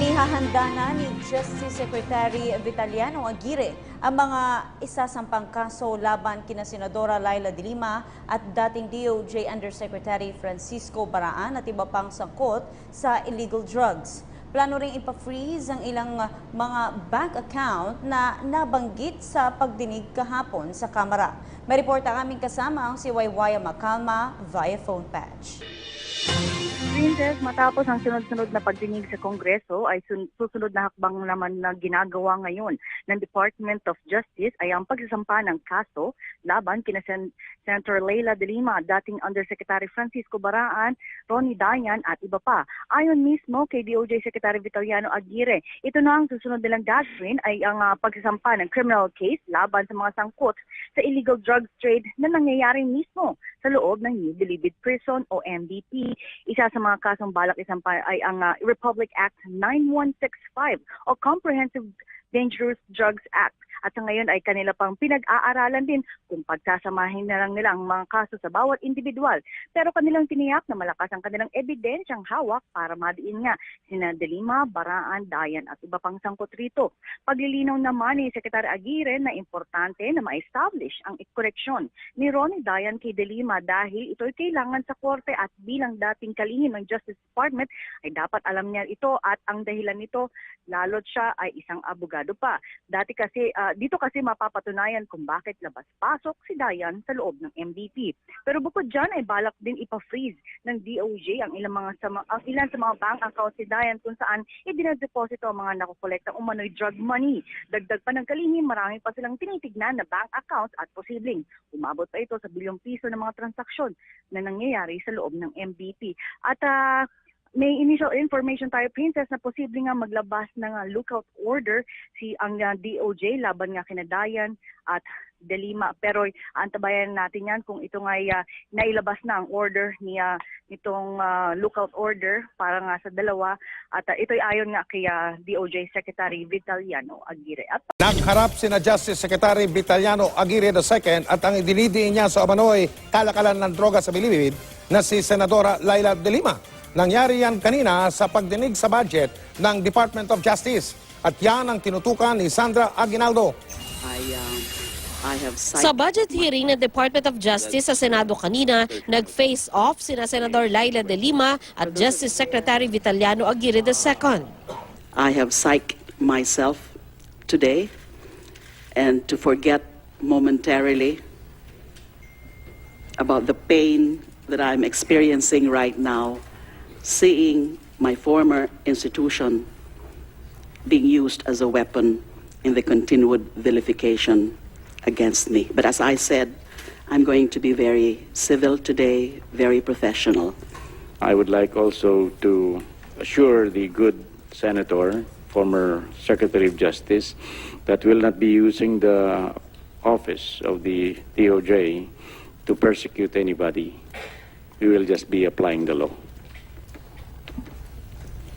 Inihahanda na ni Justice Secretary Vitaliano Aguirre ang mga isasampang kaso laban kina Senadora Laila De Lima at dating DOJ Undersecretary Francisco Baraan at iba pang sangkot sa illegal drugs. Plano ring ipa-freeze ang ilang mga bank account na nabanggit sa pagdinig kahapon sa Kamara. May report ang aming kasama ang si Waywaya Macalma via phone patch. Princess, matapos ang sunod-sunod na pagdinig sa Kongreso ay susunod na hakbang naman na ginagawa ngayon ng Department of Justice ay ang pagsasampa ng kaso laban kina Senator Laila De Lima, dating Undersecretary Francisco Baraan, Ronnie Dayan at iba pa. Ayon mismo kay DOJ Secretary Vitaliano Aguirre, ito na ang susunod nilang gagawin ay ang pagsasampa ng criminal case laban sa mga sangkot sa illegal drugs trade na nangyayari mismo sa loob ng New Bilibid Prison o MBP. Isa sa mga kasong balak isampa ay ang Republic Act 9165 o Comprehensive Dangerous Drugs Act. At sa ngayon ay kanila pang pinag-aaralan din kung pagsasamahin na lang nila ang mga kaso sa bawat individual. Pero kanilang tiniyak na malakas ang kanilang ebidensyang hawak para madiin nga sina De Lima, Baraan, Dayan at iba pang sangkot rito. Paglilinaw naman ni Secretary Aguirre na importante na ma-establish ang koreksyon ni Ronnie Dayan kay De Lima dahil ito'y kailangan sa korte at bilang dating kalihim ng Justice Department ay dapat alam niya ito at ang dahilan nito lalo't siya ay isang abogado pa. Dito kasi mapapatunayan kung bakit labas-pasok si Dayan sa loob ng MBP. Pero bukod dyan ay balak din ipa-freeze ng DOJ ang ilan sa mga bank account si Dayan kung saan idinadeposito ang mga nakukolektang umano'y drug money. Dagdag pa ng kalihim, marami pa silang tinitignan na bank accounts at posibleng umabot pa ito sa bilyong piso ng mga transaksyon na nangyayari sa loob ng MBP. At may initial information tayo, Princess, na posible nga maglabas ng lookout order ang DOJ laban nga kina Dayan at De Lima. Pero antabayan natin yan kung ito nga nailabas na ang order nitong lookout order para nga sa dalawa. At ito'y ayon nga kay DOJ Secretary Vitaliano Aguirre. Nagharap sina Justice Secretary Vitaliano Aguirre II at ang idinidiin niya sa umano'y kalakalan ng droga sa Bilibid na si Senadora Laila De Lima. Nangyari yan kanina sa pagdinig sa budget ng Department of Justice. At yan ang tinutukan ni Sandra Aguinaldo. Sa budget hearing ng Department of Justice sa Senado kanina, nag-face off sina Senador Laila De Lima at Justice Secretary Vitaliano Aguirre II. I have psyched myself today and to forget momentarily about the pain that I'm experiencing right now, seeing my former institution being used as a weapon in the continued vilification against me. But as I said, I'm going to be very civil today, very professional. I would like also to assure the good senator, former Secretary of Justice, that will not be using the office of the DOJ to persecute anybody. We will just be applying the law.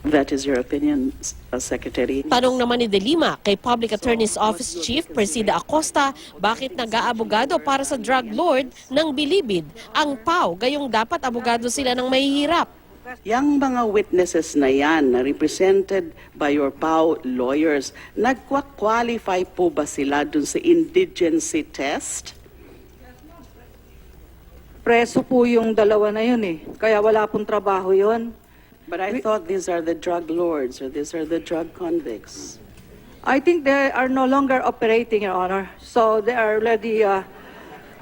That is your opinion, Secretary? Tanong naman ni De Lima kay Public Attorney's Office Chief Presida Acosta bakit nag-aabogado para sa drug lord ng Bilibid. Ang PAO, gayong dapat abogado sila ng mahihirap. Yang mga witnesses na yan na represented by your PAO lawyers, nagkwa-qualify po ba sila dun sa indigency test? Preso po yung dalawa na yun kaya wala pong trabaho yun. But I thought these are the drug lords or these are the drug convicts. I think they are no longer operating, Your Honor. So they are already,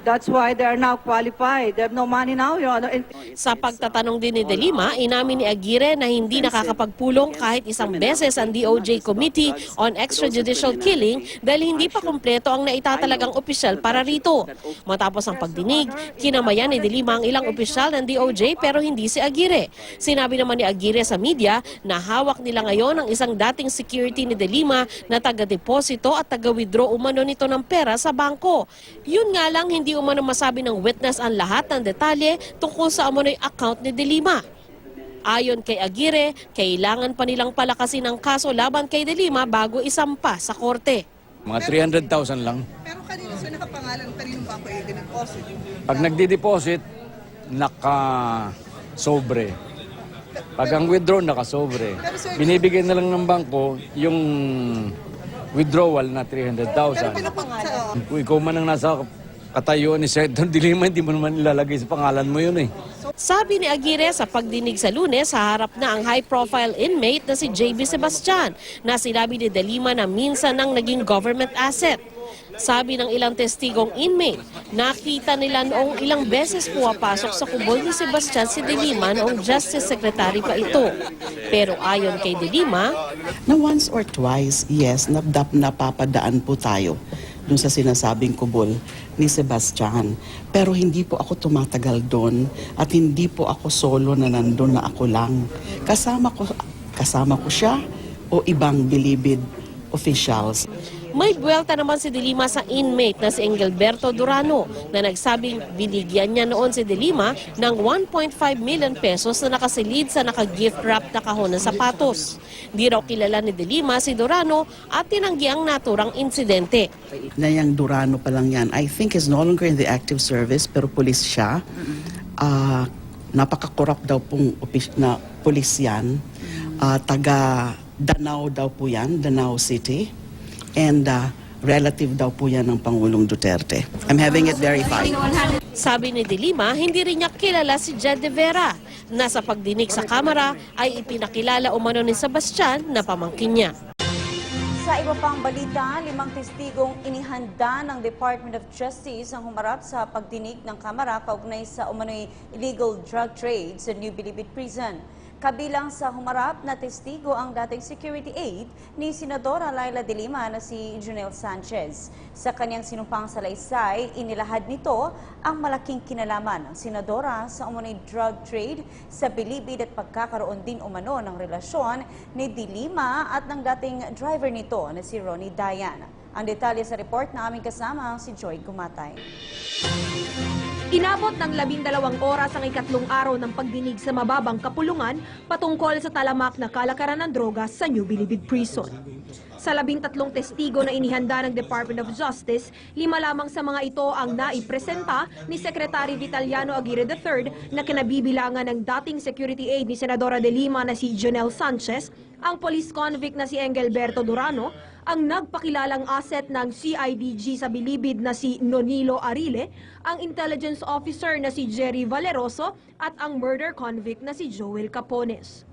that's why they are now qualified. They have no money now, Your Honor. Sa pagtatanong din ni De Lima, inamin ni Aguirre na hindi nakakapagpulong kahit isang beses ang DOJ Committee on Extrajudicial Killing dahil hindi pa kumpleto ang naitatalagang opisyal para rito. Matapos ang pagdinig, kinamayan ni De Lima ang ilang opisyal ng DOJ pero hindi si Aguirre. Sinabi naman ni Aguirre sa media na hawak nila ngayon ang isang dating security ni De Lima na taga-deposito at taga-withdraw umano nito ng pera sa bangko. Yun nga lang, hindi umano masabi ng witness ang lahat ng detalye tungkol sa umano'y account ni De Lima. Ayon kay Aguirre, kailangan pa nilang palakasin ang kaso laban kay De Lima bago isampa sa korte. Mga 300,000 lang. Pero kanino sa nakapangalan, kaninong bangko ay dineposit? Pag nagdi-deposit, naka-sobre. Pag ang withdraw, nakasobre. Binibigyan na lang ng bangko yung withdrawal na 300,000. Kung ikaw man ang nasa katayuan ni Senator De Lima, hindi mo naman ilalagay sa pangalan mo yun eh. Sabi ni Aguirre sa pagdinig sa Lunes, harap na ang high-profile inmate na si JB Sebastian na sinabi ni De Lima na minsan nang naging government asset. Sabi ng ilang testigong inmate, nakita nila noong ilang beses pumapasok sa kubol ni Sebastian si De Lima noong Justice Secretary pa ito. Pero ayon kay De Lima, na once or twice, yes, napapadaan po tayo dun sa sinasabing kubol ni Sebastian. Pero hindi po ako tumatagal doon at hindi po ako solo na nandun na ako lang. Kasama ko siya o ibang bilibid officials. may buwelta naman si De Lima sa inmate na si Engelberto Durano na nagsabing binigyan niya noon si De Lima ng 1.5 million pesos na nakasilid sa naka-gift wrap na kahon ng sapatos. Di raw kilala ni De Lima si Durano at tinanggi ang naturang insidente. Na yung Durano pa lang yan, I think is no longer in the active service pero pulis siya. Napaka-corrupt daw pong na pulis yan. Taga Danao daw po yan, Danao City. And relative daw po yan ng Pangulong Duterte. I'm having it verified. Sabi ni De Lima, hindi rin niya kilala si Jed De Vera na sa pagdinig sa kamera ay ipinakilala umano ni Sebastian na pamangkin niya. Sa iba pang balita, 5 testigong inihanda ng Department of Justice ang humarap sa pagdinig ng kamera kaugnay sa umano'y illegal drug trade sa New Bilibid Prison. Kabilang sa humarap na testigo ang dating security aide ni Senadora Laila De Lima na si Jonel Sanchez. Sa kanyang sinumpang salaysay, inilahad nito ang malaking kinalaman ng Senadora sa umano'y drug trade sa Bilibid at pagkakaroon din umano ng relasyon ni De Lima at ng dating driver nito na si Ronnie Dayan. Ang detalye sa report na aming kasama si Joy Gumatay. Inabot ng 12 oras ang ikatlong araw ng pagdinig sa mababang kapulungan patungkol sa talamak na kalakaran ng droga sa New Bilibid Prison. Sa 13 testigo na inihanda ng Department of Justice, 5 lamang sa mga ito ang naipresenta ni Secretary Vitaliano Aguirre III na kinabibilangan ng dating security aide ni Senadora De Lima na si Jonel Sanchez, ang police convict na si Engelberto Durano, ang nagpakilalang asset ng CIDG sa Bilibid na si Nonilo Arile, ang intelligence officer na si Jerry Valeroso at ang murder convict na si Joel Capones.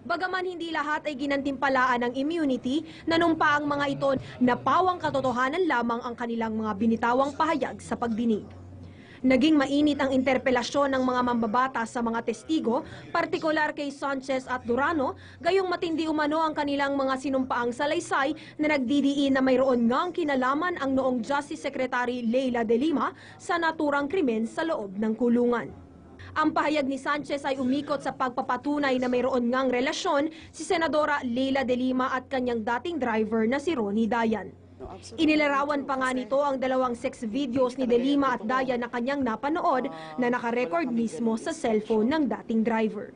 Bagaman hindi lahat ay ginantimpalaan ng immunity, nanumpa ang mga ito na pawang katotohanan lamang ang kanilang mga binitawang pahayag sa pagdinig. Naging mainit ang interpelasyon ng mga mambabatas sa mga testigo, partikular kay Sanchez at Durano, gayong matindi umano ang kanilang mga sinumpaang salaysay na nagdidiin na mayroon ngang kinalaman ang noong Justice Secretary Leila De Lima sa naturang krimen sa loob ng kulungan. Ang pahayag ni Sanchez ay umikot sa pagpapatunay na mayroon ngang relasyon si Senadora Leila De Lima at kanyang dating driver na si Ronnie Dayan. Inilarawan pa nga nito ang 2 sex videos ni De Lima at Dayan na kanyang napanood na nakarecord mismo sa cellphone ng dating driver.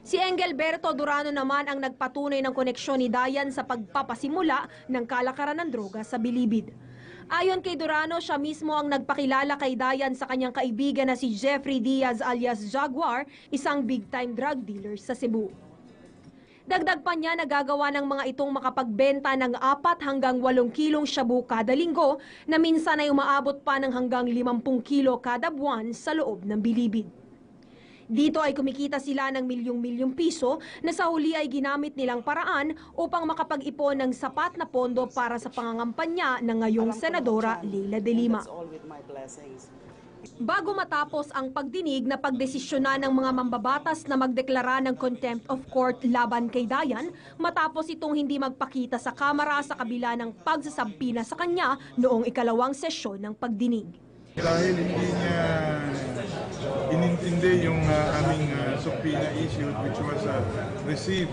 Si Engelberto Durano naman ang nagpatunay ng koneksyon ni Dayan sa pagpapasimula ng kalakaran ng droga sa Bilibid. Ayon kay Durano, siya mismo ang nagpakilala kay Dayan sa kanyang kaibigan na si Jeffrey Diaz alias Jaguar, isang big-time drug dealer sa Cebu. Dagdag pa niya na gagawa ng mga itong makapagbenta ng 4 hanggang 8 kilong shabu kada linggo na minsan ay umaabot pa ng hanggang 50 kilo kada buwan sa loob ng Bilibid. Dito ay kumikita sila ng milyong-milyong piso na sa huli ay ginamit nilang paraan upang makapag-ipon ng sapat na pondo para sa pangangampanya ng ngayong Senadora Leila De Lima. Bago matapos ang pagdinig na pagdesisyonan ng mga mambabatas na magdeklara ng contempt of court laban kay Dayan, matapos itong hindi magpakita sa kamera sa kabila ng pagsasampina sa kanya noong ikalawang sesyon ng pagdinig. Dahil hindi niya inintindi yung aming subpoena issued which was received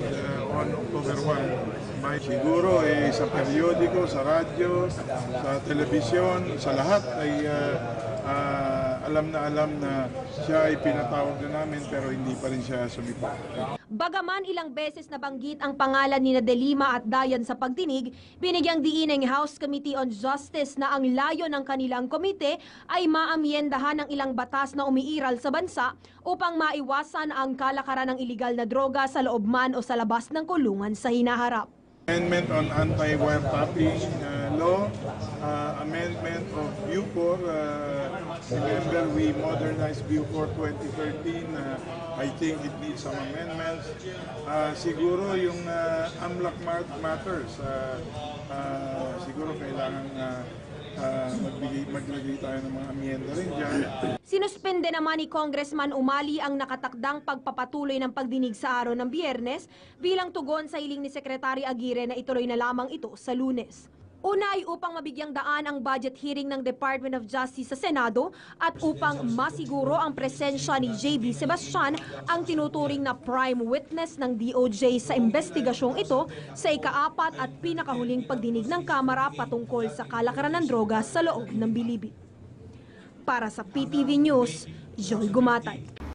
on October 1 by siguro sa periodiko, sa radyo, sa telebisyon, sa lahat ay alam na siya ay pinatawag na namin pero hindi pa rin siya sumipa. Bagaman ilang beses nabanggit ang pangalan ni De Lima at Dayan sa pagdinig, binigyang diin ng House Committee on Justice na ang layo ng kanilang komite ay maamyendahan ng ilang batas na umiiral sa bansa upang maiwasan ang kalakaran ng iligal na droga sa loob man o sa labas ng kulungan sa hinaharap. Amendment on anti-wiretapping law, amendment of Bucor. Remember, we modernized Bucor 2013. I think it needs some amendments. Siguro yung AMLAC matters, siguro kailangan maglagay tayo ng mga amyenda rin dyan. Sinuspende naman ni Congressman Umali ang nakatakdang pagpapatuloy ng pagdinig sa araw ng Biyernes bilang tugon sa hiling ni Secretary Aguirre na ituloy na lamang ito sa Lunes. Una ay upang mabigyang daan ang budget hearing ng Department of Justice sa Senado at upang masiguro ang presensya ni JB Sebastian, ang tinuturing na prime witness ng DOJ sa investigasyong ito sa ika-4 at pinakahuling pagdinig ng Kamara patungkol sa kalakaran ng droga sa loob ng bilibid. Para sa PTV News, Joy Gumatay.